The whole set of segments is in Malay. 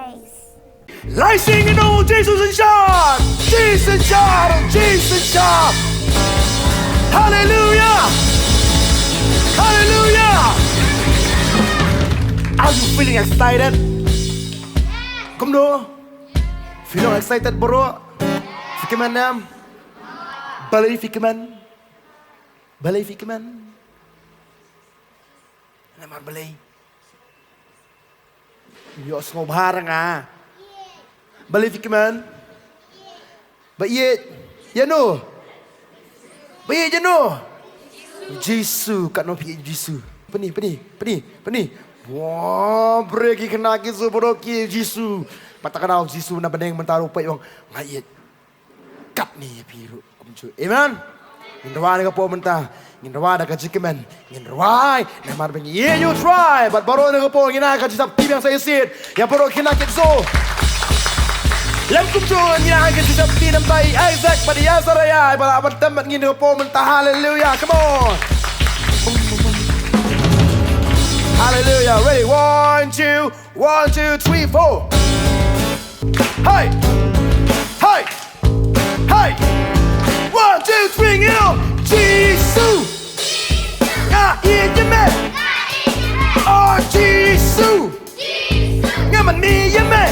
praise. 来信嘅怒，基督身上，基督身上，基督身上，哈利路亚，哈利路亚。Are you feeling excited? Kom då. Feeling excited bro? Fick man nam? Balay fick man? Balay fick man? Naman balay. Yos ngob harang ah. Balay fick man? Bayit. Yano. Bayit yano. Jesu kat no pi Jesu. Pani. Wah, beregi kena kisu boroki Jesu. Matakan Jesu na bandeng mentaro pa yung ngayit. Kat ni piru kumcu. Amen. Nginrawa na po menta. Nginrawa na ka jikimen. Nginrawa na marbeng yeah you try. But baro na po ginaka jisap tibang sa isit. Ya boro kinakit so. Lam kumcu ginaka jisap tinam tay Isaac padiya saraya. Bala abat tamat ngino po menta. Hallelujah. Come on. Hallelujah. Ready? 1, 2, 1, 2, 3, 4. Hey, hey, hey. 1, 2, 3, you know. Jesus. Yeah, oh, Jesus. Yeah, man, me, yeah, man.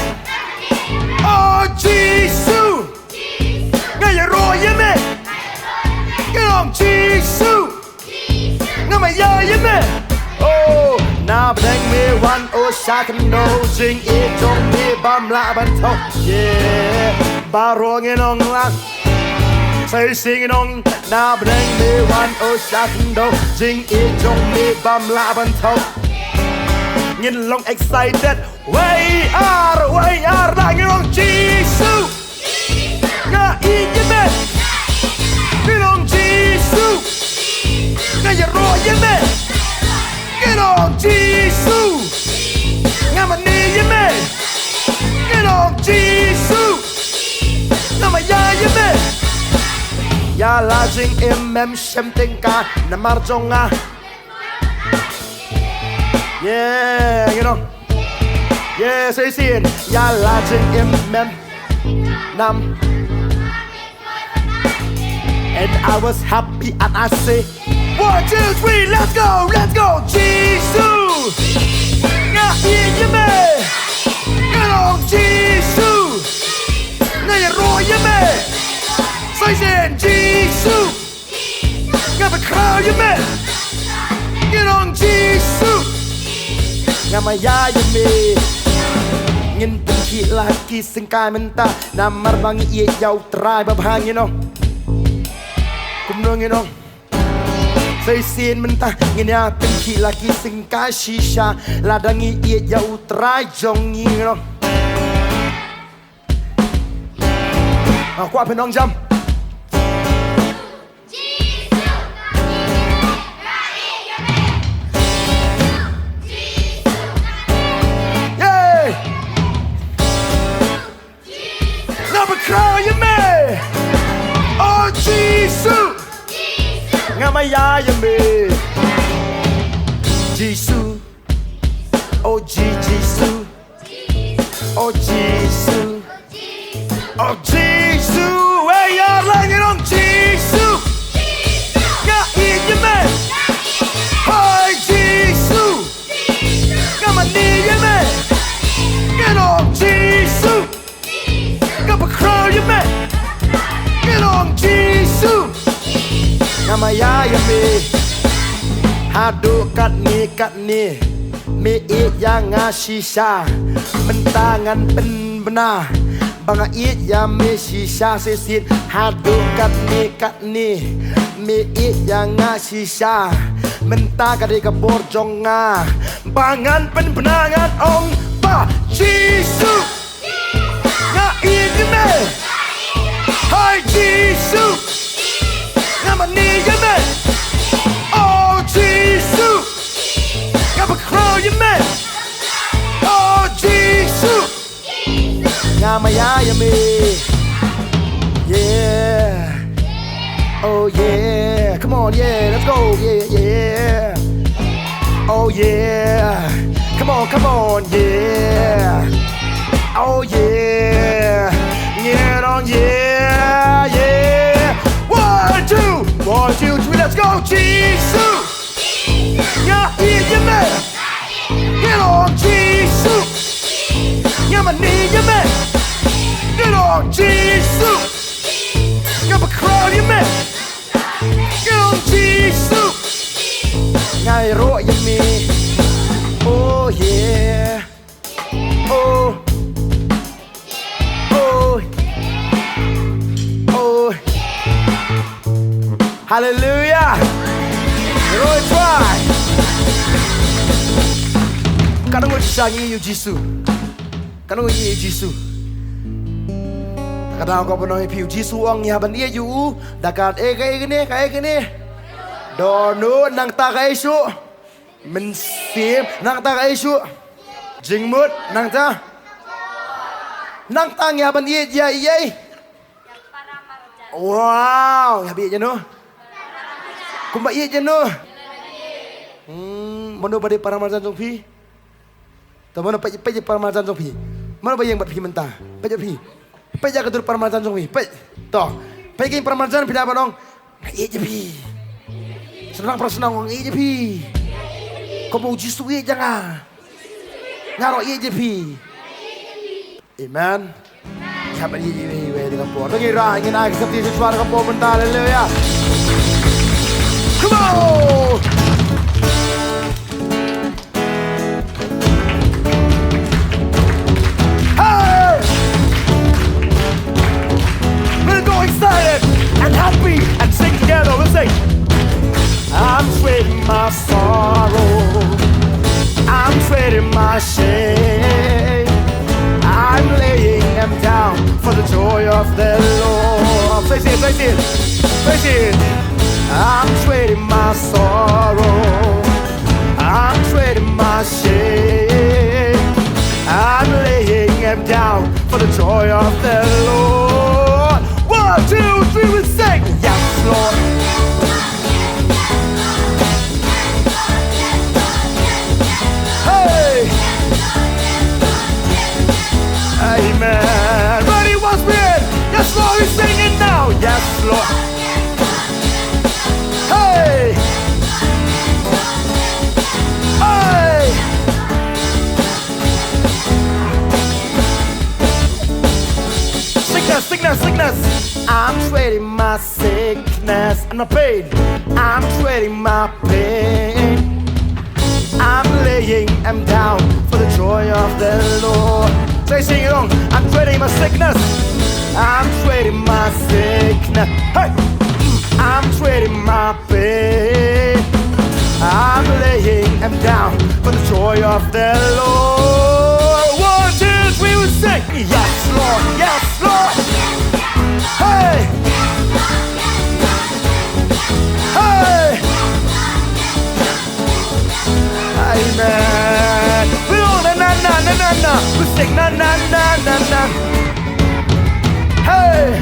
Oh, Jesus. Yeah, you roll, yeah, man. Get on, Jesus. Yeah, man, yeah, man. Oh. นาแดงเมวันโอชาคันโนจิงอีจงมีบำละบันทงเย่บารวงเงนองลักใส่สิงนองนาแดงเมวันโอชาคันโนจิงอีจงมีบำละบันทงเงินลง excited way are ได้เงินลง Jesus งาอีกยังไงเงินลง Jesus งาอย่ารอยังไงGet on Jesus. Ngama ni yeme. Get on Jesus. Ngama ya yeme. Ya la jing imem shem tingka na marjonga. Yeah, you know. Yeah, say sin. Ya la jing imem nam. And I was happy and I say 1, 2, 3, let's go, Jesus! Nga yeme, get on Jesus! Nga roy yeme, say sin Jesus! Nga bakral yeme, get on Jesus! Nga maya yeme, ngin pinki laki singkai menta, namar bangi iye yau try babhang you know. Kumnong you know. Say sin mentah ngenya pinki laki singkai shisha ladangi iye jauh try jongi no. Aku apa nong jam? Yeah. Number crow you me. Oh Jesus. Ngamaya yame Jesus. Oh Jesus. Oh Jesus. Oh Jesus. Where you're laying on Jesus. Nga yame. Hi Jesus. Ngamani yame. Get on Jesus. Ngapakro yame. Get on Jesus. Ngamaya yame hadu kat ni me it yang ngashisha mentangan pen benar banga it ya me shisha sesit hadu kat ni me it yang ngashisha menta kade kabor jonga bangan pen benangan ong pa Jesus nga it me hi Jesus Ngama ni yeme. Oh Jesus. Ngama crow yeme. Oh Jesus. Ngama ya yeme. Yeah. Oh yeah. Come on, yeah. Let's go. Yeah. Oh yeah. Come on, yeah. on, yeah, yeah. 1, 2, 1, 2, 3, let's go, Jesus. Nga iya me, get on, Jesus. Nga mani me, get on, Jesus. Nga bakraw me, get on, Jesus. Nga iro me, oh yeah, oh. Hallelujah. Rồi try. Kadang ko sangi yu Jisu. Kadang ko yi Jisu. Kadang ko panoy piu Jisu ang yaban iya yu. Dakat kay gini. Dono nang ta kay su. Mensim nang ta kay su. Jingmut nang ta. Nang tang yaban iya iya. Wow, yabi aja no. Kumba iya je no. Mana pada paramasan sopi? Tahu mana pej paramasan sopi? Mana yang buat pergi mentah? Pej pergi. Pej jaga tur paramasan sopi. Pej. Toh. Pej paramasan pindah apa dong? Iya je pi. Senang persenang orang iya je pi. Kau mau uji suwi jangan. Ngarok iya je pi. Amen. Siapa iya je pi? Dengan por. Dengar ingin nak seperti sesuatu kampung mentah leluya. Come on! Hey! Let's go excited and happy and sing together. We'll sing. I'm trading my sorrow. I'm trading my shame. I'm laying them down for the joy of the Lord. Say it. I'm trading my sorrow. I'm trading my shame. I'm laying them down for the joy of the Lord. 1, 2, 3, we sing. Yes, Lord. Hey. Amen. Ready, once again. Yes, Lord, we're singing now. Yes, Lord. Hey! Hey! Sickness. I'm trading my sickness and my pain. I'm trading my pain. I'm laying them down for the joy of the Lord. Sing it on. I'm trading my sickness. I'm trading my sickness. Hey! I'm trading my pain. I'm laying them down for the joy of the Lord. 1, 2, 3, we sing. Yes, Lord. Yes, Lord. Hey. Hey. Amen. We go na. We sing na. Hey.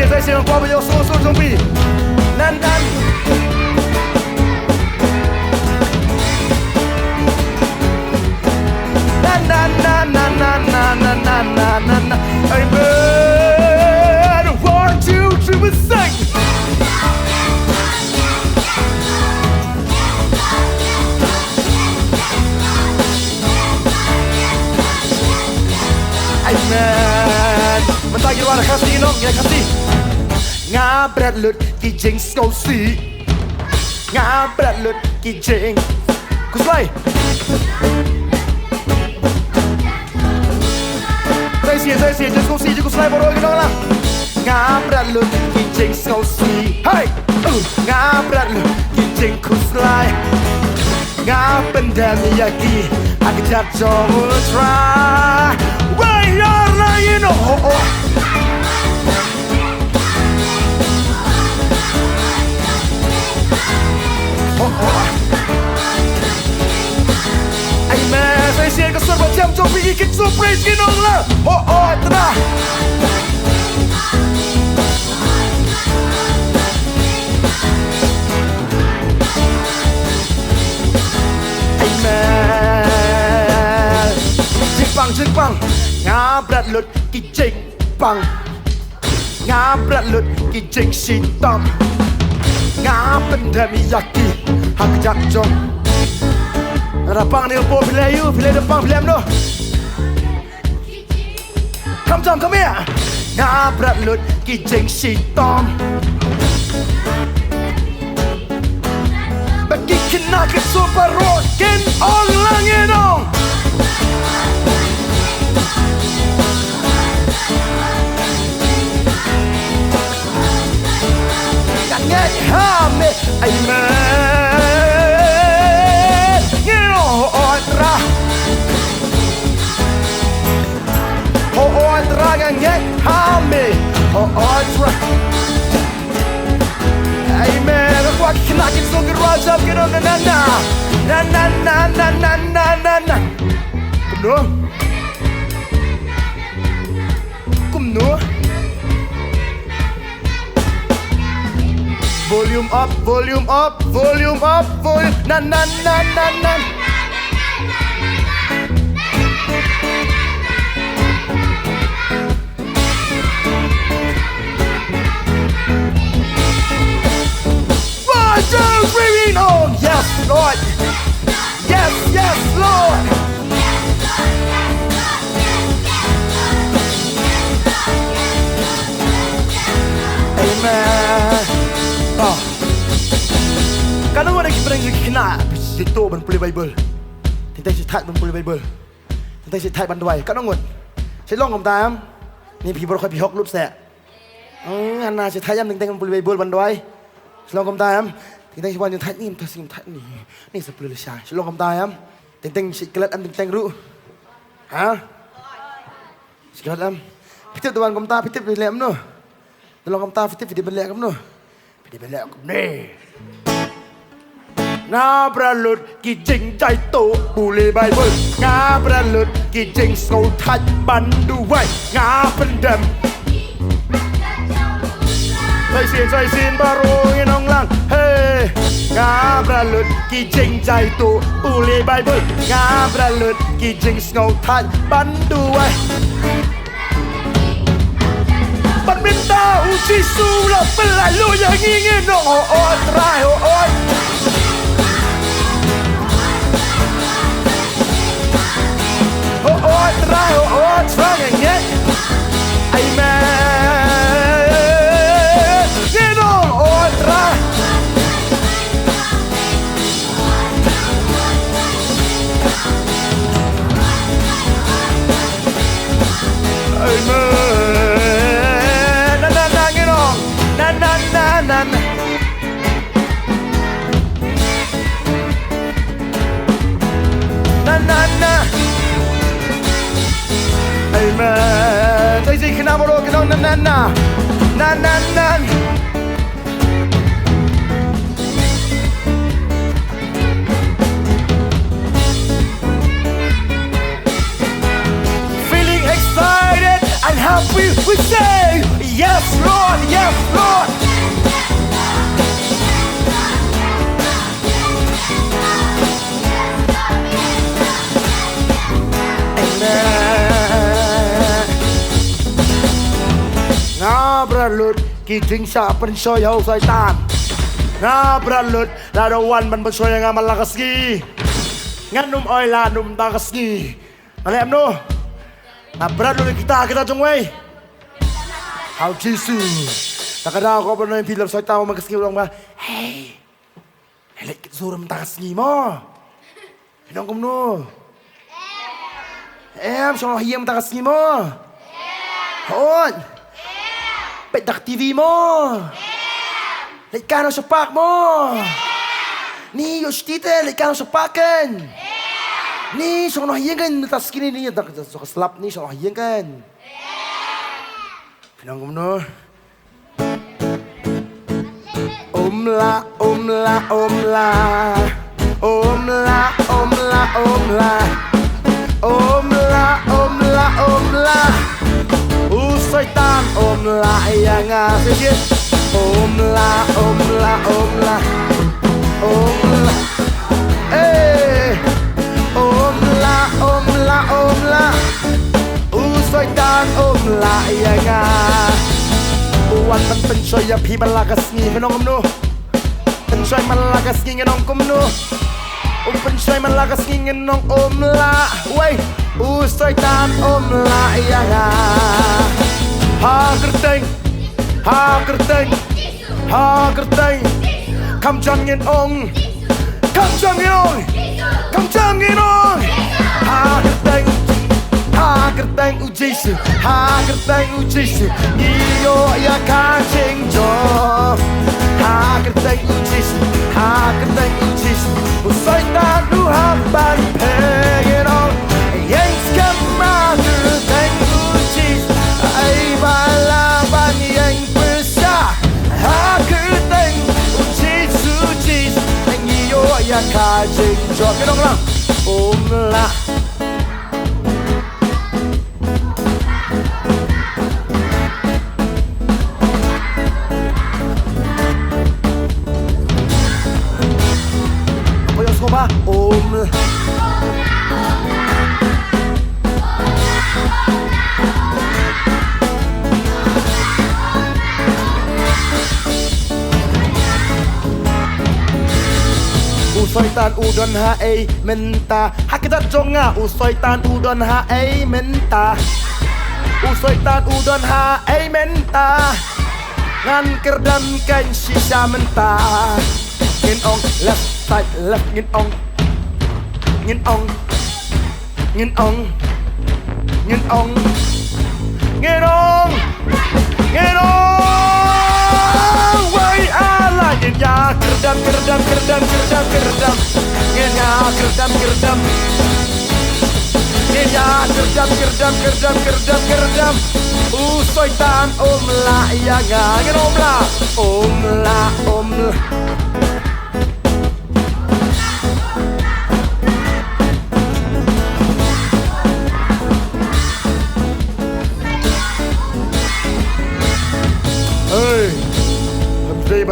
Saya siang kau baju so zombie. Nan. Amen. 1, 2, 3, we sing. Amen. Mentah gimana kasih dong, ya kasih. Ngabret lut kijing skosi. Ngabret lut kijing. Kuslay. Saya sih, just skosi, just kuslay baru gitu lah. Ngabret lut kijing skosi. Hey, ngabret lut kijing kuslay. Ngabendam yaki, aku jatuh try. Why you're lying, oh. Amen. Saya siap ke serba jam jom pergi ke surprise ginong lah. Oh, tenang. berat lut kijing bang berat lut kijing sitam pendam yaki hak jak jong rapang ni po pilih depan pilih no come here berat lut kijing sitam bagi kena ke super road ken on langit dong ngại hame amen ngero otra ngại hame otra amen aku kena kita ke rajab ke na kumno Volume up, na One, two, three, on. Yes, Lord. Yes, Lord. Amen. Kadang orang kita yang kena itu ban pulih Bible, tentang cerita ban pulih Bible, tentang cerita ban dua. Kadang orang, saya lองกับตามนี่พี่บริคอยพี่ฮอกรูปแสะอันน่าcerita yang tentang ban pulih Bible ban dua. Saya lองกับตามtentang cerita yang cerita ni, tentang cerita ni sepuluh lesah. Saya lองกับตามtentang cerita an tentang ru, cerita am. Pitip tuanกับตาpitip di lem no, lองกับตาpitip di balikกับno, di balikกับni. Ngabra lut kijingใจโตบุรีไบเบิลงาบราลุดkijingโซทัดบันดูไว้งาเป็นดำใส่เสียนบารูยน้องลังเฮ้งาบราลุดkijingใจโตบุรีไบเบิลงาบราลุดkijingโซทัดบันดูไว้บันมินดาอุชิสูเราเป็นไรลูกอย่างงี้เงี้ยน้องโอ้ยตรายโอ้ยtryอย่างเงี้ยไอ้แม่เงี้ยน้องโอ้ย try ไอ้แม่นั่นเงี้ยน้องนั่นAmen. Saya sih kena bodoh kena nan. Feeling excited and happy, we say yes, Lord, yes, Lord. Ngabra lut kijing sa pensoy hau syaitan ngabra lut ladawan ban pensoy nga malakas gi nganum oy lanum takas gi alem no ngabra lut kita jong way hau Jesus takada ko panoy film syaitan makas gi ulang ba hey lek zuram takas gi mo hinong kum no so hiam takas gi mo hon Pedak TV mo. Laikan sa pak mo. Ni yostite laikan sa pakan. Ni so nahiyangan tas kini ni dak so slap ni so nahiyangan. Pinanggom no. Omla. Syaitan omlah yang ngasih omlah omlah omlah omlah syaitan pencoy ya pi malakas ni menong no pencoy malakas ni ngenong kum no pencoy malakas ni ngenong la wei usoy tan la ya nga ha kerteng kam jang ngen ong kam jang ngen ong ha kerteng u Jesu ha kerteng u Jesu ni yo ya ka ching jo ha kerteng u Jesu ha kerteng u Jesu u sai ta nu ha ban pe get on yang skama kerteng u Jesu ai ba la ban yang besar ha kerteng u Jesu Jesu ni yo ya ka ching jo get on lang la ba usoy tan udon ha ay menta hakitat jonga usoy tan udon ha ay menta usoy tan udon ha ay menta ngan kerdam kan sisa menta ngin ong left side left ngin ong ngin ong ngin ong ngin ong ngin ong ngin ong wai ala ngin ya kerdam ngin ya kerdam ngin ya kerdam usoy tan la ya nga ngin la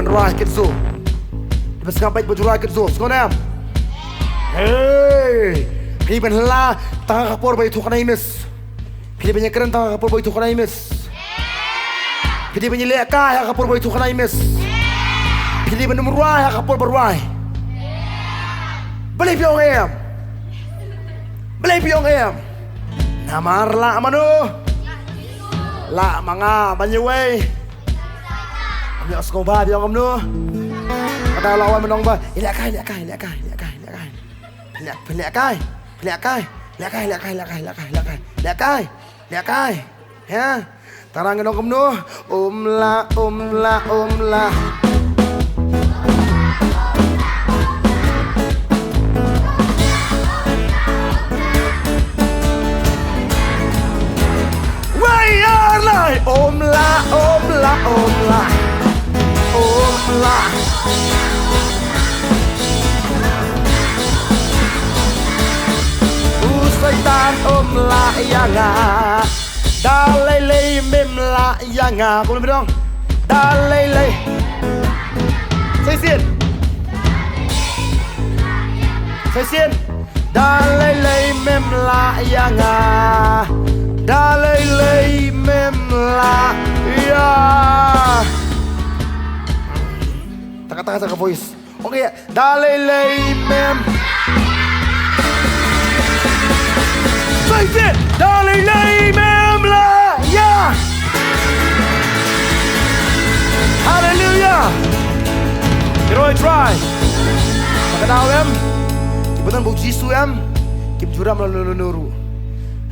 มันร้ายกันสู้มันสกัดไปบนร้ายกันสู้สกัดน้ำเฮ้ยพี่เป็นลาตาขับปอร์ไปถูกคนไหนมิสพี่เป็นยังกระนั้นตาขับปอร์ไปถูกคนไหนมิสพี่เป็นยังเลี้ยกายขับปอร์ไปถูกคนไหนมิสพี่เป็นนุ่มร้ายขับปอร์บร้ายbeli piong em nama la manu la manga banyuwe Biar sekolah biar kamu nu. Kata lawan menong ba, lihat kai. Ya, tarang nong kamu nu. La. Wayarlah, la. Usaitan la yanga dalele mem la yanga cùng lên dong dalele say xiên dalele mem la yanga dalele mem la ya Taka voice. Okay, dalele mem. Say it. Dalele mem la ya. Hallelujah. You know I try. Pagkatao em. Ibutan mo Jisu em. Kimjura mo nuru.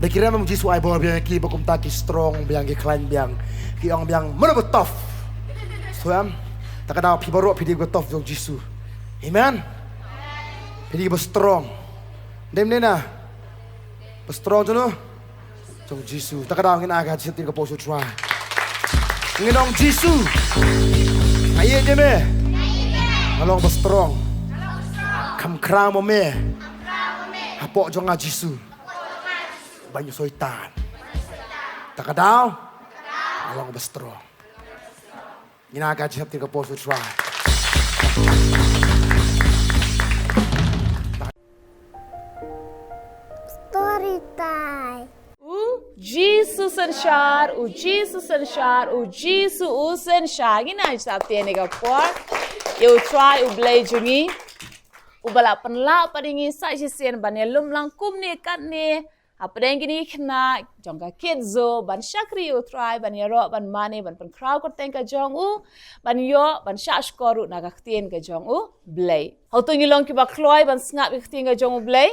Nakira mo Jisu ay bawa biang ki bakum taki strong biang ki climb biang ki ong biang menebut tough. So em. Takadaw pibaro pidi ko tof jong Jisu. Amen. Pidi ko strong. Dem na. Strong jono. Jong Jisu. Takadaw ngin aga sitin ko po so try. Nginong Jisu. Aye jeme. Ngalong ba strong. Kam krang mo me. Hapo jong Jisu. Banyo soitan. Takadaw. Ngalong ba strong. Ginagawa siya tingin ko po so try. Story time. O Jisu sen shar, u Jesus sen shar, u Jesus u sen shar. Gina sa tiene ka por. You try u blay jungi. U bala penla padingi sa sien ban lum lang kum ni kat ni. Apa deng gini kena jong ka kidzo ban shakri u try ban yaro ban mane ban pen crowd ko teng ka jong u ban yo ban sha skoru na ka tien ka jong u blay. Hau tu ngilong ki ba kloy ban snap ka tien ka jong u blay.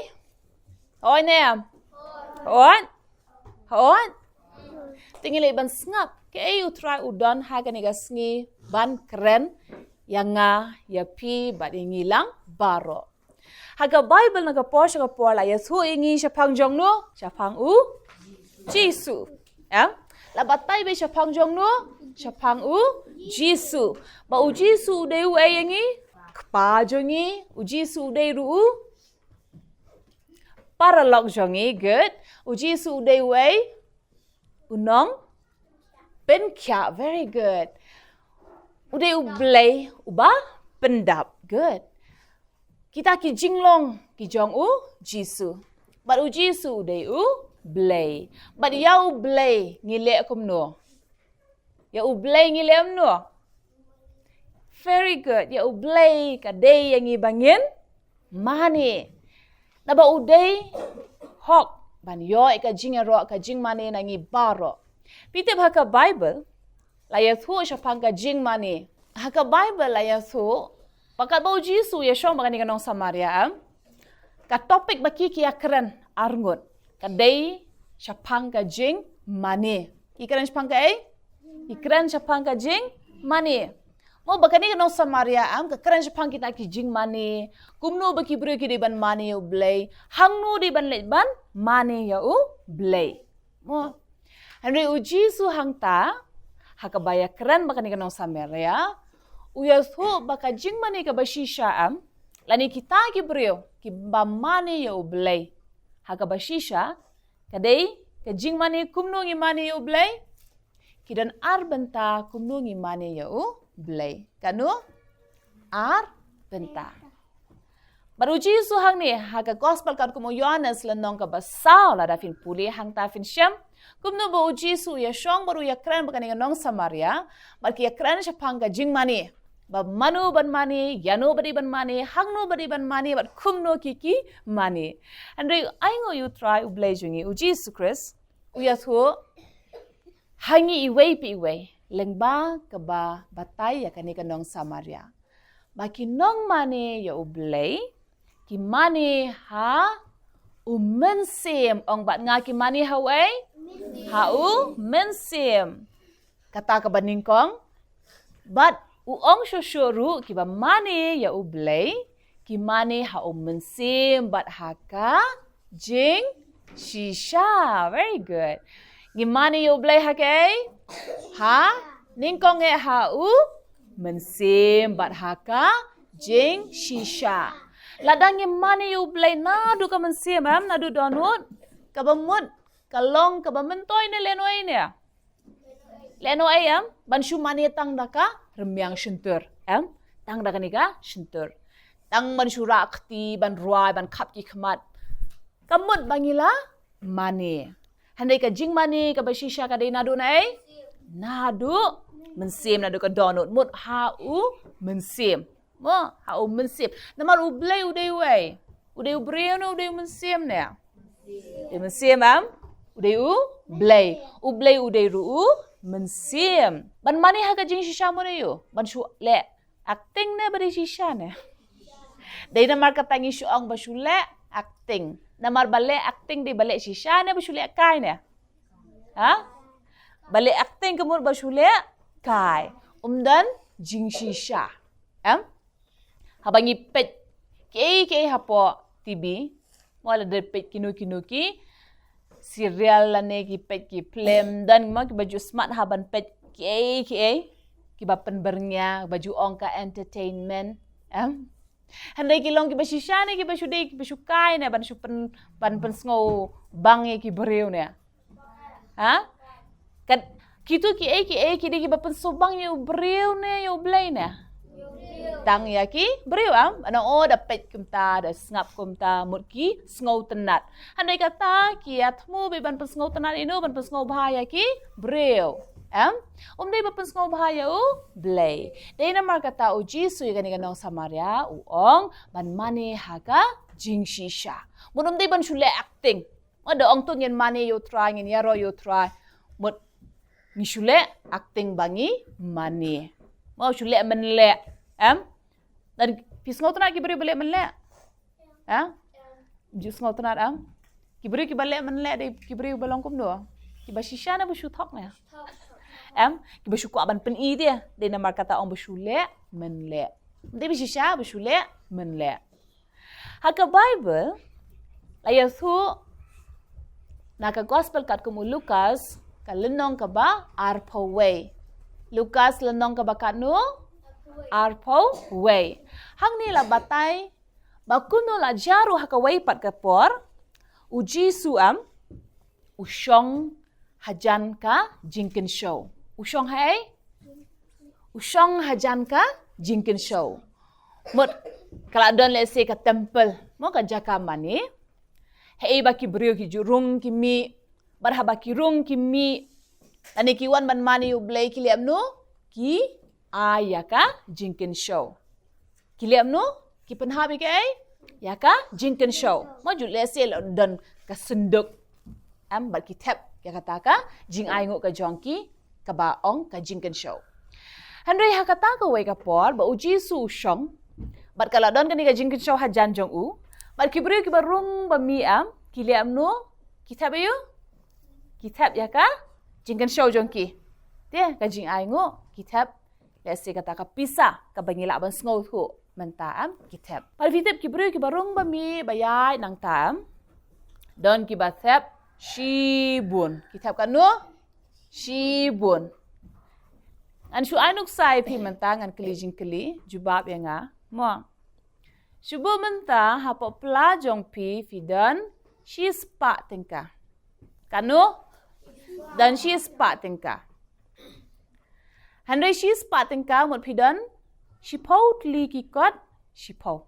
Oi nem. Hon. Hon. Tingili ban snap ke u try u don ha ka ni ka sngi ban keren yanga ya pi ba ngilang baro. Haga Bible naga Porsche ka porla Yesu ingi siapang jong no siapang u Jisu la batai be siapang jong no siapang u Jisu ba u Jisu de u ingi kpa jongi u Jisu de ru paralog jongi good u Jisu de u unong ben kya very good u de u blay u ba pendap good. Kita ki jinglong ki jong u Jisu. But u Jisu de u blay. But ya u blay ngile akum no. Ya u blay ngile am no. Very good. Ya u blay ka day yang ibangin mani. Na ba u day hok ban yo ka jing ro ka jing mani nangi baro. Pite ba ka Bible la ya thu sha pang ka jing mani. Ha ka Bible la ya thu pakat bau Jisu ya syong bakani kanong Samaria ka topik baki kia keren arngut ka day syapang ka jing mani ikeren syapang ka ikeren syapang ka jing mani mo bakani kanong Samaria ka keren syapang kita ki jing mani kumno baki bro ki di ban mani u blay hangno di ban let ban mani ya u blay mo Henry u Jisu hangta hakabaya keren bakani kanong Samaria Uyathu baka jing mani ka bashisha lani kita ki brio ki bamani ya ublay haka bashisha kadai ka jing mani kumno ngi mani ya ublay kidan arbenta kumno ngi mani ya ublay kanu arbenta baru Jisu hang ni haka gospel kan kumo Yohanes lanong ka basaw la dafin puli hang ta fin syam kumno ba Jisu ya syong baru ya kran baka ni nong Samaria barki ya kran siya pangka jing mani ba manu ban mani, yano bari ban mani, hangno bari ban mani, but kumno kiki mani. Andre aingo you try ublay jungi u Jesus Christ uyathu hangi iway pi iway lengba kaba batay ya kani kanong Samaria. Baki nong mani ya ublay ki mani ha umensim ong bat nga ki mani haway ha u mensim kata ka baningkong but uong shoshuru kiba mani ya ublay ki mani ha umensim bat haka jing shisha very good gimani ya ublay hake ha ningkong e ha u mensim bat haka jing shisha ladang gimani ya ublay nadu ka mensim nadu donut kabamut kalong kabamentoy ne lenoy ne leno ayam banshu mani tang daka remyang shentur tang daka nika shentur tang banshu rakti ban ruai ban khap ki khmat kamut bangila mani handai ka jing mani ka bashisha ka dei nadu nai nadu mensim nadu ka donut mut ha u mensim mo ha u mensim namar u blay u dei wei u dei breu no u dei mensim ne dei mensim udai u blay udai ru mensim ban mani ha ka jing shisha mo yo ban shu le acting ne bari shisha ne dai namar ka tangi shu ang ba shu le acting namar bale acting di bale shisha ne ba shu le kai ne ha bale acting kamur ba shu le kai dan jing shisha habangi pet ke hapo TV wala de pet kinuki serial lane ki pet ki film dan ma ki baju smart haban pet ki ba penbernya baju ongka entertainment handai ki long ki ba shisha ne ki ba shude ki ba shukai ne ban shu ban sngo bang ki breu ne ha kat kitu ki de ki ba pen sobang ye breu ne yo blay ne tang ya ki beriu anong da pet kumta da ngap kumta mut ki sngau tenat handai kata ki atmu be ban sngau tenat inu ban sngau bahaya ki beriu dei ban sngau bahaya blay dei namar kata jisu ya gani ganong samaria ong ban mane haga jingshisha mut dei ban shule acting ada ong tu ngin mane yo try ngin yaro yo try mut ni shule acting bangi mane mau shule menle dan pisngau tenat ki beri balik menle jus ngau tenat ki beri ki balik menle dei ki beri balong kum do ki bashisha na bushu thok na ki bashu ko aban pen i dia dei namar kata ong bushule menle dei bashisha bushule menle haka bible ayasu naka gospel kat kumu Lukas kalenong ka ba arpo way Lukas lenong ka ba kanu arpo way hang nila batay bakuno la jaru haka way pat kapor uji suam usyong hajan ka jinkin show usyong hajan ka jinkin show mut kala don let's say ka temple mo ka jaka mani baki beriu ki jurung ki mi barhaba ki rung ki mi ani ki wan man mani u blay ki liam no ki ayaka jinkin show ki liam no ki penhabi ke yaka jinkin show mo ju lesel don ka senduk bar ki tap ya kata ka jing ai ngo ka jongki ka ba ong ka jinkin show handai ha kata ka we ka por ba uji su shong bar kala don ka ni ka jinkin show hajan jong u bar ki beriu ki barung ba mi ki liam no ki tap you ki tap ya ka jinkin show jongki dia ka jing ai ngo ki tap let's say kata ka pisa ka bangila ban sngau thu mentam ki tap par vitep ki beriu ki barung ba mi bayai nang tam don ki ba tap shibun ki tap kan no shibun an shu anuk sai pi mentang an kli jing kli jubab ya nga mo shubu menta hapo pla jong pi fidan shi spa tingka kanu dan shi spa tingka handai shi spa tingka mut fidan shi pau tli ki kot shi pau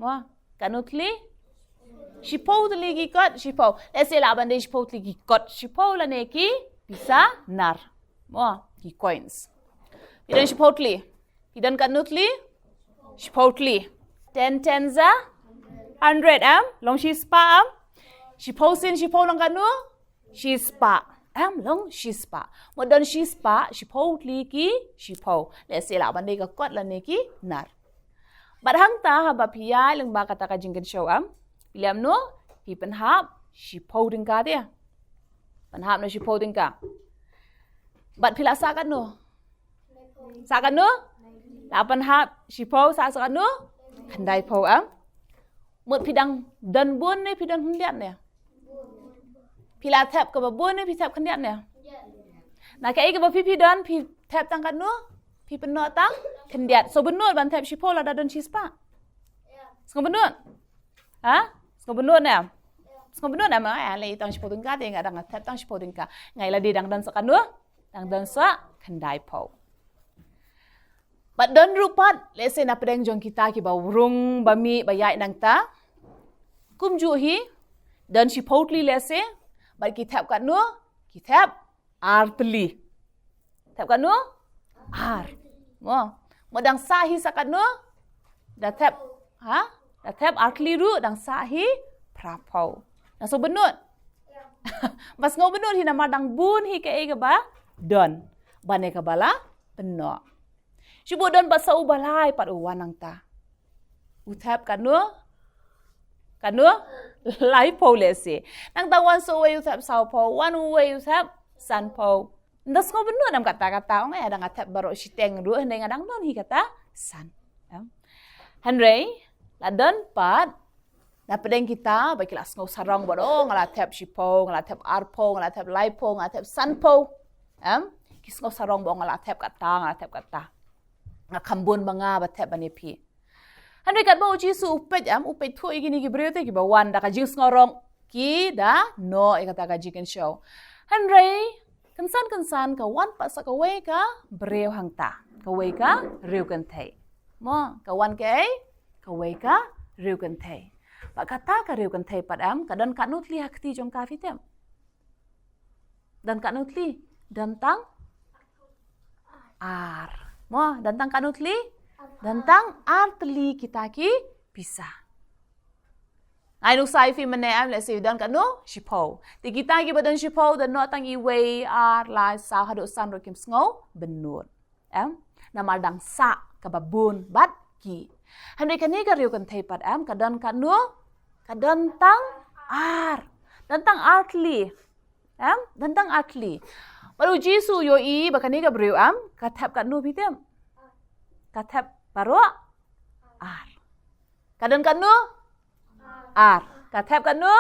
mo kanu tli shi pau tli ki kot shi pau let's say la bandai shi pau tli ki kot shi pau la ne ki bisa nar mo ki coins fidan shi pau tli fidan kanu tli shi pau tli 10 tenza 100 long shi spa shi pau sin shi pau long kanu shi spa long shi spa modern shi spa shi pau tli ki shi pau let's say la bandai ka kot la ne ki nar barhang ta ha ba phiyai leng ba kata ka jingkan show William no pi penhap shi pau dingka dia penhap no shi pau dingka bat phila sa kan no la penhap shi pau sa kan no khandai pau mut pidang dan bun ne pidang hundiat ne pila tap ka ba bun ne pi tap khandiat ne na kai ka ba pi dan pi tap tang kan no pi penot tang khandiat so benut ban tap shi pau la da don shi spa skong benut skong benut ne skong benut na ma le tang shi pau dingka te nga dang tap tang shi pau dingka ngai la di dang dan sa kan no dang dan sa khandai pau But don rupat, let's say na pedeng jong kita ki ba urung ba mi ba yai nang ta. Kum ju hi dan shi potli let's say, but ki tap kat no, ki tap artli. Tap kat no? Ar. Mo dang sa hi sakat no? Da tap da tap artli ru dang sa hi prapau. Na so benut. Mas ngau benut hi nama dang bun hi ke ga ba don. Bane ka bala penok. Cuba don basau balai pat wanang ta. Utap kanu lai po lese. Nang ta wan so way utap sao po, one way utap san po. Ndas ko benu nam kata-kata ong ada ngatap baro siteng ru ndai ngadang don hi kata san. Henry la don pat na pedeng kita ba kilas ngau sarang baro ngala tap sipo, ngala tap arpo, ngala tap lai po, ngala tap san po. Kis ngau sarang bo ngala tap kata. Kambun mga batep bani pi. Henry kat ba uji su upet upet thu igini ki brete ki ba wan da ka jing ngorong ki da no e kata ka jiken show. Henry kansan ka wan pa sa ka we ka brew hang ta. Ka we ka rew kan thai. mo kawan ke kawai ka riu kan thei ba kata ka riu kan thei padam kadan kanut li hakti jong ka fitem dan kanut li dantang ar mo dantang kanut li dantang ar teli kita ki pisah ai nu sai fi mane am let's say dan kanu shipo ti kita ki badan shipo dan no tang i way ar la sa hadu san ro kim sngo benut namal dang sa ka babun bat ki handai kani ka riu kan thei pat am kadan kanu kadan tang ar dantang artli dantang artli baru jisu yo i bakani ka riu am kathap kanu pitem kathap baro ar kadan kanu ar kathap kanu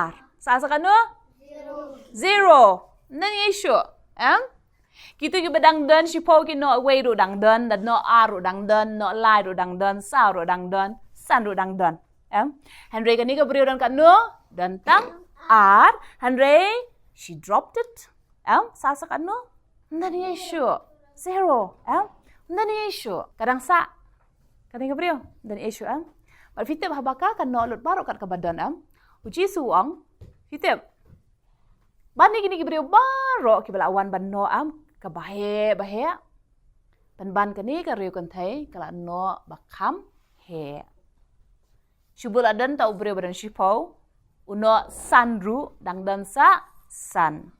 ar sa kanu zero nang issue kita ki badang dan shipo ki no way ro dang dan no ar ro dang dan no lai ro dang dan sa ro dang dan san ro dang dan Henry kani ka brio dan kanu dan tang ar Henry she dropped it sa kanu nang issue zero nang issue kadang sa kani ka brio dan issue But fitip habaka kan no lut baro kat kabadan uji suang fitip bani gini kibriu baro kibala awan ban no kabahe bahe ban kani ka riu kan thai kala no bakham he shubul adan ta ubriu badan shipo uno sanru dang dan sa san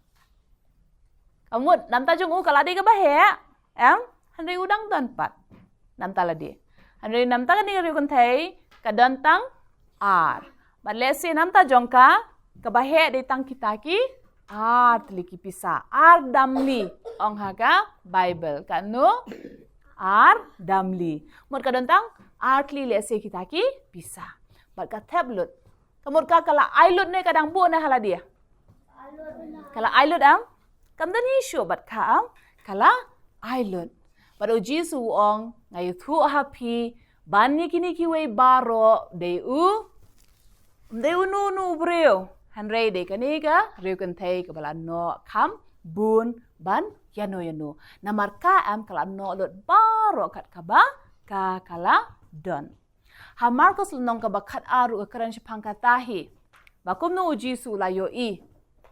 amut nam ta jung u kala di ka bahe hanri udang dan pat nam ta ladi hanri nam ta kani ka riu kan thai kadan tang ar but let's say nam ta jongka kabahe de tang kita ki ar teliki pisa ar damli ong haga bible kanu ar damli mut kadan tang ar tli let's say kita ki pisa but ka tablet kamut ka kala ailut ne kadang bu na hala dia kala ailut kamdan issue but ka kala ailut but uji su ong ngai thu happy Bani kini kiwe baro deu nu breu hanrei de kaniga riu kan thei ka bala no kham bun ban yano namarka kala no lot baro kat kaba ka kala don ha marcos nong ka bakat aru karan shipang katahi bakum no uji su la yo i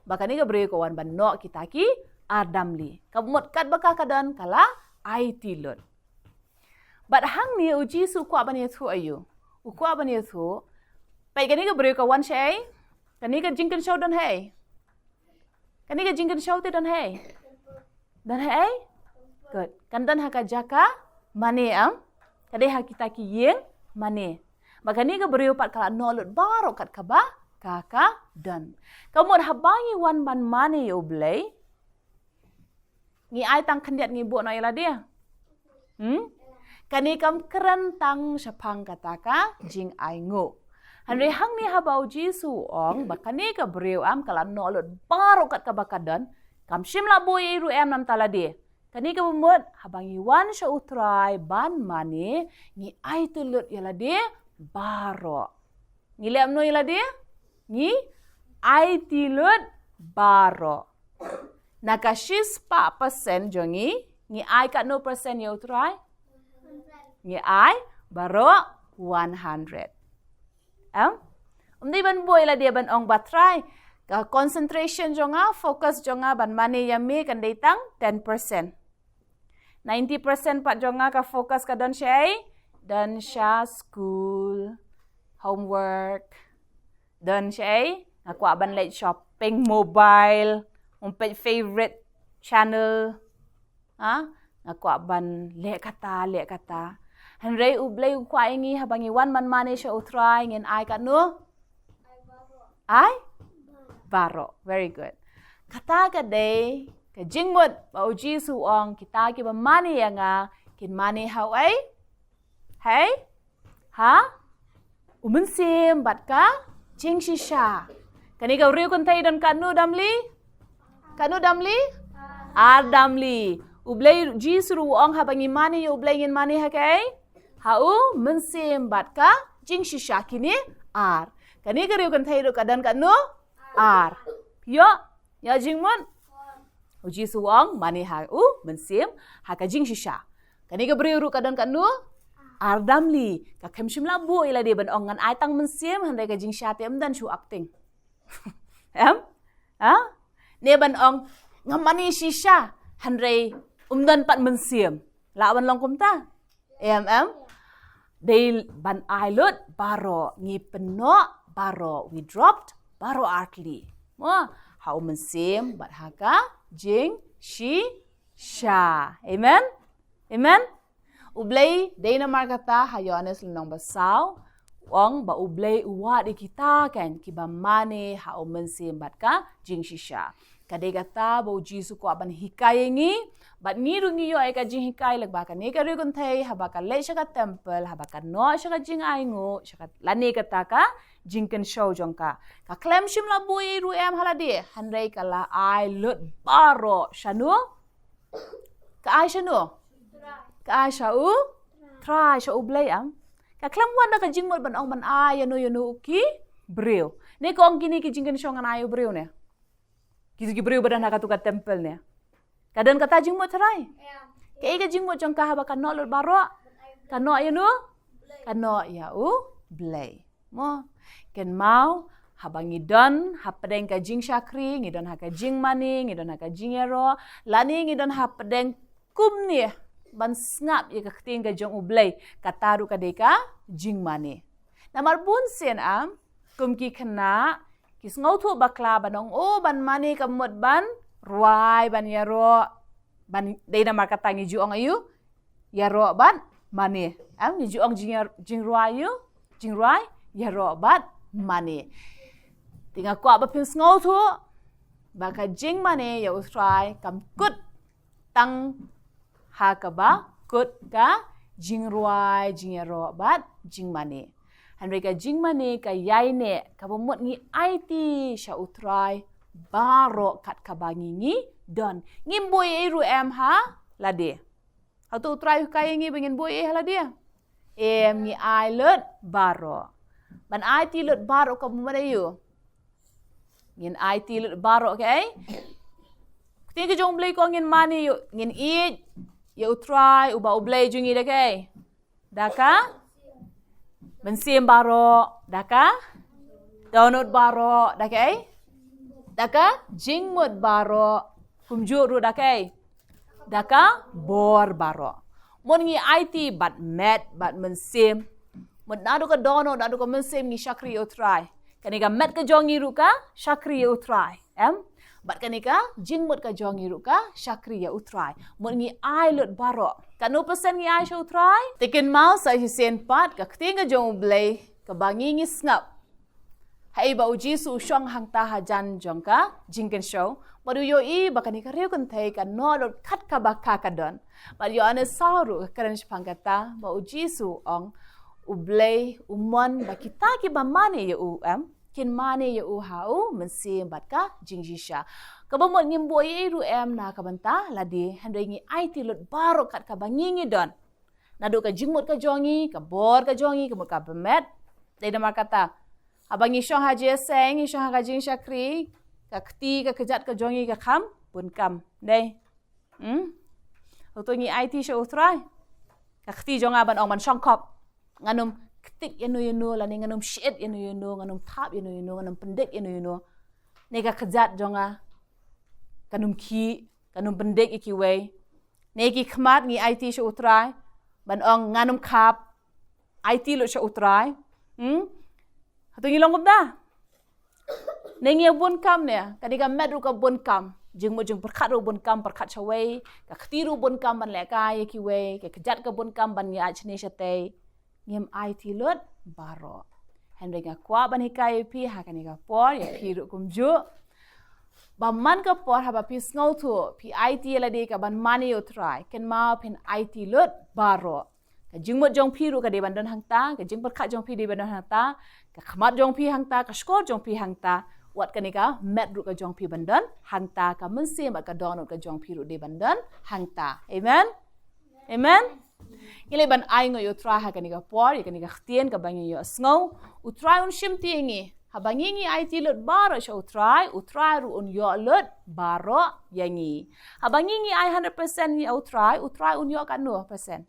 bakani ka breu ko wan ban no kitaki adamli kamot kat baka kadan kala IT lot But hang ni uji su kwa bani thu ayu. Ukwa bani thu. Pai kani ka beri ka wan shay. Kani ka jingkan show don hey. Kani ka jingkan show te don hey. Don hey? Good. Kandan ha ka jaka mane Kadai ha kita ki yeng mane. Makani ka beri pat kala nolut baro kat kaba kaka don. Kamot habangi wan ban mane yo blay. Ngi ai tang kandiat ngi bu no yala dia. Kani kam kerentang syapang kataka jing aingo. Hanri hang ni habau jisu ong bakani ka breu kala nolot baro kat kabakadan kam shimla boy ru nam talade. Kani ka bumut habang iwan sya utrai ban mane ngi ai tulut yalade baro. Ngi lem no yalade ngi ai tilut baro. Nakashis pa persen jongi ngi ai kat no persen ya utrai. Ngi ai baro 100. Umdi ban boy la dia ban ong batrai ka concentration jonga focus jonga ban mane yami kan datang 10%. 90% pat jonga ka focus ka dan sya school homework dan syai aku ban like shopping mobile umpet favorite channel aku ban lek kata Henry ublay ukwa ingi habangi wan man mane siya utray ngin ay kanu? Ay? Baro. Very good. Kata ka day, ka jingmut, ba uji suong, kita ki ba mane nga, kin mane how ay? Hey? Ha? Umunsim, bat ka? Jing shisha. Kani ka riu kuntay dan kanu damli? Kanu damli? Damli. Ublay ji suruong habangi mane yo ublay ngin mane ha kay? Hau mensim bat ka jing shisha kini ar. Kani ka riu kan thay do kadan kanu ar. Yo ya jing mon. Uji suang mani ha mensim ha ka jing shisha. Kani ka beriu ru kadan kanu ardamli ka khemshimla bu ila de ban ong ngan ai tang men siem han re ka jing sha tem dan shu acting ne ban ong ngamani shisha han re dan pat men siem la ban long kum ta they ban ai lut baro ngi peno baro we dropped baro artli mo how men siem bat haka jing shi sha amen ublay day na markata hayones nang basaw wang ba ublay uwa di kita kan kiba mane ha omensim bat ka jing shisha kadai kata ba jisu ko aban hikayengi bat niru ngiyo ay ka jing hikay lag baka ne ka rugun thay habaka le siya ka temple habaka no siya ka jing aingo siya ka lani kata ka jing kan show jong ka klem shim la buy ru em haladi hanray kala ay lut baro shanu ka ay shanu ka siya try siya ublay ka klamwan na ka jing mo ban ong ban ay yano ki brew ne ko ang gini ki jing kan siya nga ayo brew ne ki brew badan na ka temple ne kadan kata jing mo try ka ka jing mo jong ka haba ka no lul baro ka no ya blay mo ken mau habang idon hapadeng ka jing shakri ngidon ha ka jing mani ngidon ha ka jing ero lani ngidon hapadeng kumni ban snap ya kakting ka jong ublay kataru ka deka jing mani namar bun sen kumki kena kis ngautu bakla banong ban mani kamot ban ruai ban yaro ban day namar katangi juong ayu yaro ban mani ni juong jing ruai yaro ban mani tinga kwa ba pin ngautu baka jing mani ya usrai kam kut tang hakaba kut ka jing ruai jing ero bat jing mani hanre ka jing mani ka yaine ka bomot ngi IT sha utrai baro kat ka bangingi don ngim boy eru em ha lade ha tu utrai ka ngi bengin boy lade ngi island baro ban IT lut baro ka bomadayu ngin IT lut baro okay tinga jong blay ko ngin mani yu ngin eat ya utrai uba ublay jungi dake daka mensim baro daka download baro dake daka jingmut baro kumjuru dake daka bor baro mon ngi IT bat met bat mensim mon nadu ka download nadu ka mensim ngi shakri utrai kaniga met ka jongi ruka shakri utrai bat kanika jingmut ka jongi ruka shakri ya utrai mon ngi ai lut baro kanu pesen ngi ai sha utrai tikin mau sa hisen pat ka tinga jong blay ka bangi ngi snap hai ba uji su shong hang ta hajan jongka jingken show baru yo bakanika riu kan thai ka no lot khat ka bakka ka don but yo ane sauru karan shpangata ba uji su ong ublay umon bakita ki ba mane yo kin mane ya hau mensim bat ka jingjisha kabamot ngimboy ru na kabanta ladi handai ngi IT lut baro kat ka bangingi don nadu ka jingmut ka jongi ka bor ka jongi ka ka bemet dai nama kata abangi shong haje seng shong ha jing shakri ka kti ka kejat ka jongi ka kham pun kam dai to ngi IT sha utrai ka kti jonga ban ong man shong kop nganum ketik yano lani nganum shit yano nganum tap yano nganum pendek yano nega kejat jonga kanum ki kanum pendek iki way negi khmat ngi IT sha utrai ban ong nganum kap IT lo sha utrai hatu ngi longom da nengi bun kam ne kadiga medru ka bun kam jingmo jing perkhat ru bun kam perkhat chawai ka khtiru bun kam ban leka iki way ka kejat ka bun kam ban ya chne shate ngem IT lut baro henry nga kwa ban hikai pi hakani ka por ya pi ru kumju baman ka por haba pi ngau tu pi IT la de ka ban mani yo try ken ma pin IT lut baro ka jingmot jong pi ru ka de ban don hangta ka jing perkhat jong pi de ban don hangta ka khmat jong pi hangta ka skor jong pi hangta wat kanika met ru ka jong pi ban don hangta ka mensim ka download ka jong pi ru de ban don hangta amen Ngile ban ai ngo yo tra ha kanika por ya kanika htien ka bangi yo sngo utrai un shim tiengi ha bangi ngi IT lut baro sha utrai ru un yo lut baro yangi ha bangi ngi ai 100% ni utrai un yo kan no percent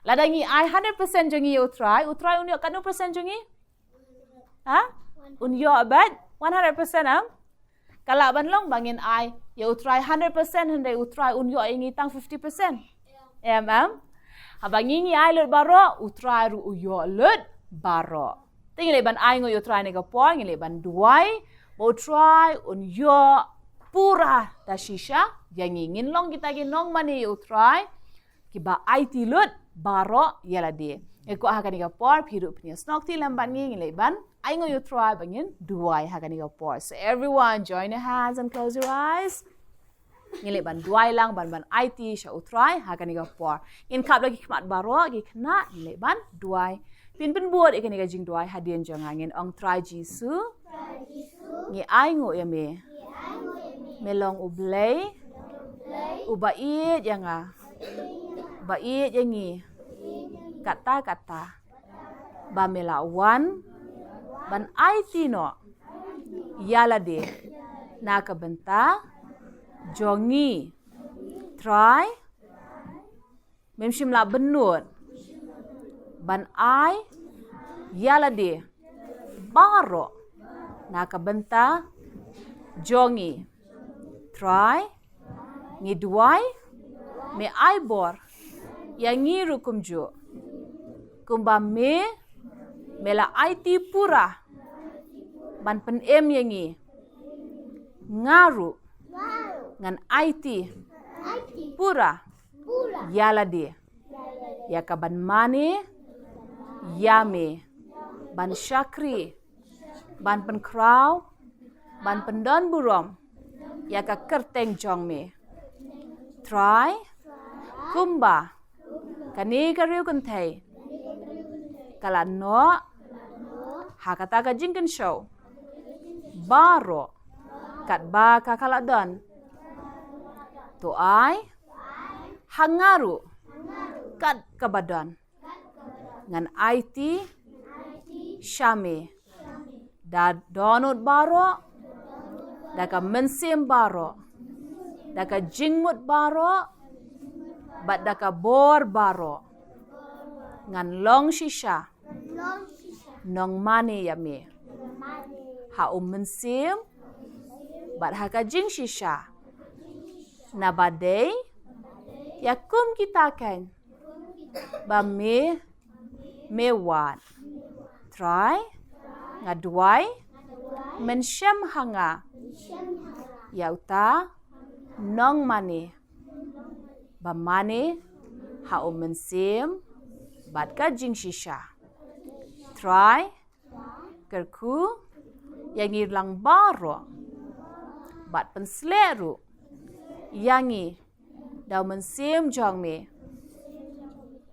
Ladangi I 100% jongi utrai unyo kanu persen jongi? Ha? Unyo abad 100% am? Kalau banlong bangin I ya utrai 100% hendak utrai unyo ingi tang 50%. Am? Habangi ni I lut baro utrai ru uyo lut baro. Tinggal ban I ngo utrai ni kapor ngile ban duai utrai unyo pura da shisha yang ingin long kita ginong mani utrai kiba IT lut baro yala de. Eko hakani kapor piru punya snok ti lamban ngile ban I ngo utrai bangin duai hakani kapor. So everyone join your hands and close your eyes. Ngile ban duai lang ban IT sha utrai hakani kapor. In kap lagi kemat baro gi kena ngile ban duai. Pin buat ikan ikan jing duai hadian jangangin ong try Jisu. Ngi ai ngo ya me. Melong ublay. Ubait yanga. Bait yangi. Kata-kata. Ba melawan. Ban ai tino. Yala de. Naka benta. Jongi. Try. Memshim la benut. Ban ai yala de baro nakabenta jongi try ngidwai me ai bor yang ngiru kumjo kumba me mela IT pura ban pen em yangi ngaru ngan IT pura yala de ya kaban mane Yame, ban Syakri, ban penkraw, ban pendon burom, ya ka kerteng jong me. Try, kumba, kani kariu kentai, kala no, hakata ka jingken show, baro, kat ba kakala don, to ai, hangaru, kat kabadon. Ngan IT Syame da donut baro da ka mensim baro da ka jingmut baro bat da ka bor baro ngan long shisha nong mane ya me ha mensim bat ha ka jing shisha na badai ya kum kita kan ba me mewan try ngadwai mensyam hanga yauta nong mane bamane ha mensim bat ka jing shisha try kerku yang irlang baro bat pensleru yangi daw mensim jong me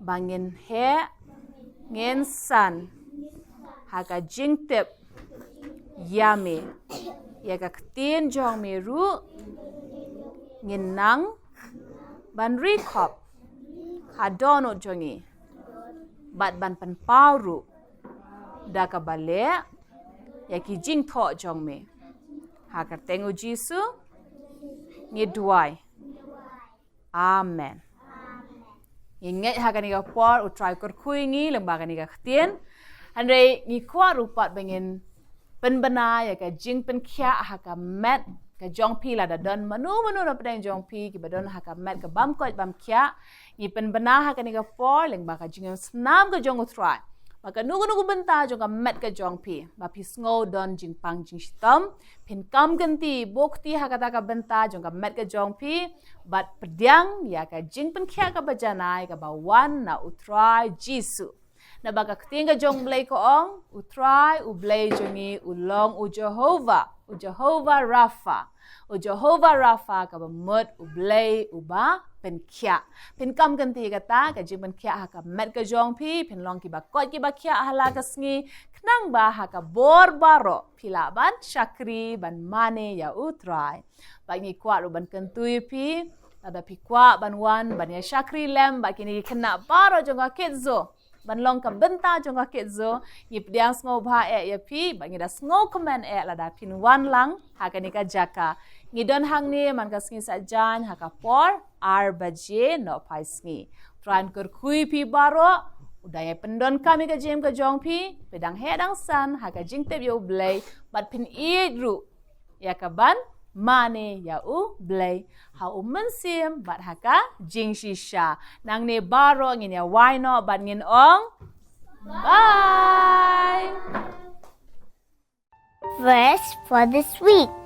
bangin he ngen san haka jingtip yame ya ka ktin jong me ru ngin nang ban rikop hadono jongi bat ban pan pauru da ka bale ya ki jing tho jong me haka tengu Jisu ngidwai amen. Ingat hakan iga por utrai kurkui ngi lembaga niga khtien. Andre ngi kwa rupat bengin penbena ya ka jing penkia haka met ka jongpi la da don manu na pedang jongpi ki badon haka met ka bam ko bam kia ngi penbena hakan iga por lembaga jing snam ka jong utrai. Maka nugu benta jong ka met ka jongpi. Ba pisngo don jing pang jing shitam pin kam ganti bokti hakata ka benta jong ka met ka jongpi bat pedang ya ka jing penkia ka bajanai ka bawan na utrai Jisu. Na baka ketingga jong blay ko ong utrai u blay jongi ulong u Jehovah Rafa. O Jehovah Rafa ka bamut u blay u ba penkia. Pin kam ganti kata ka jing penkia ha ka met ka jong pi pin long ki ba kot ki ba kia hala ka sngi knang ba ha ka bor baro pila ban Syakri ban mane ya utrai. Bagi kuat ban kentui pi ada pi kuat ban wan ban ya Syakri lem ba kini kena baro jong ka ketzo. Ban long ka benta jong ka ketzo yip diang sngo ba ya pi bangi da sngo comment la da pin wan lang ha ka ni ka jaka ngidon hang ni man ka sngi sa jan ha ka por ar baje no pai sngi Tran kui pi baro. Udaya pendon kami ke jem ke jong pi. Pedang hedang san. Haka jing tep yo blay. Bat pin idru. Ya kaban. Mane ya u blay. Ha u mensim. Bat haka jing shisha. Nang ne baro ngin ya waino. Bat ngin ong. Bye. Verse for this week.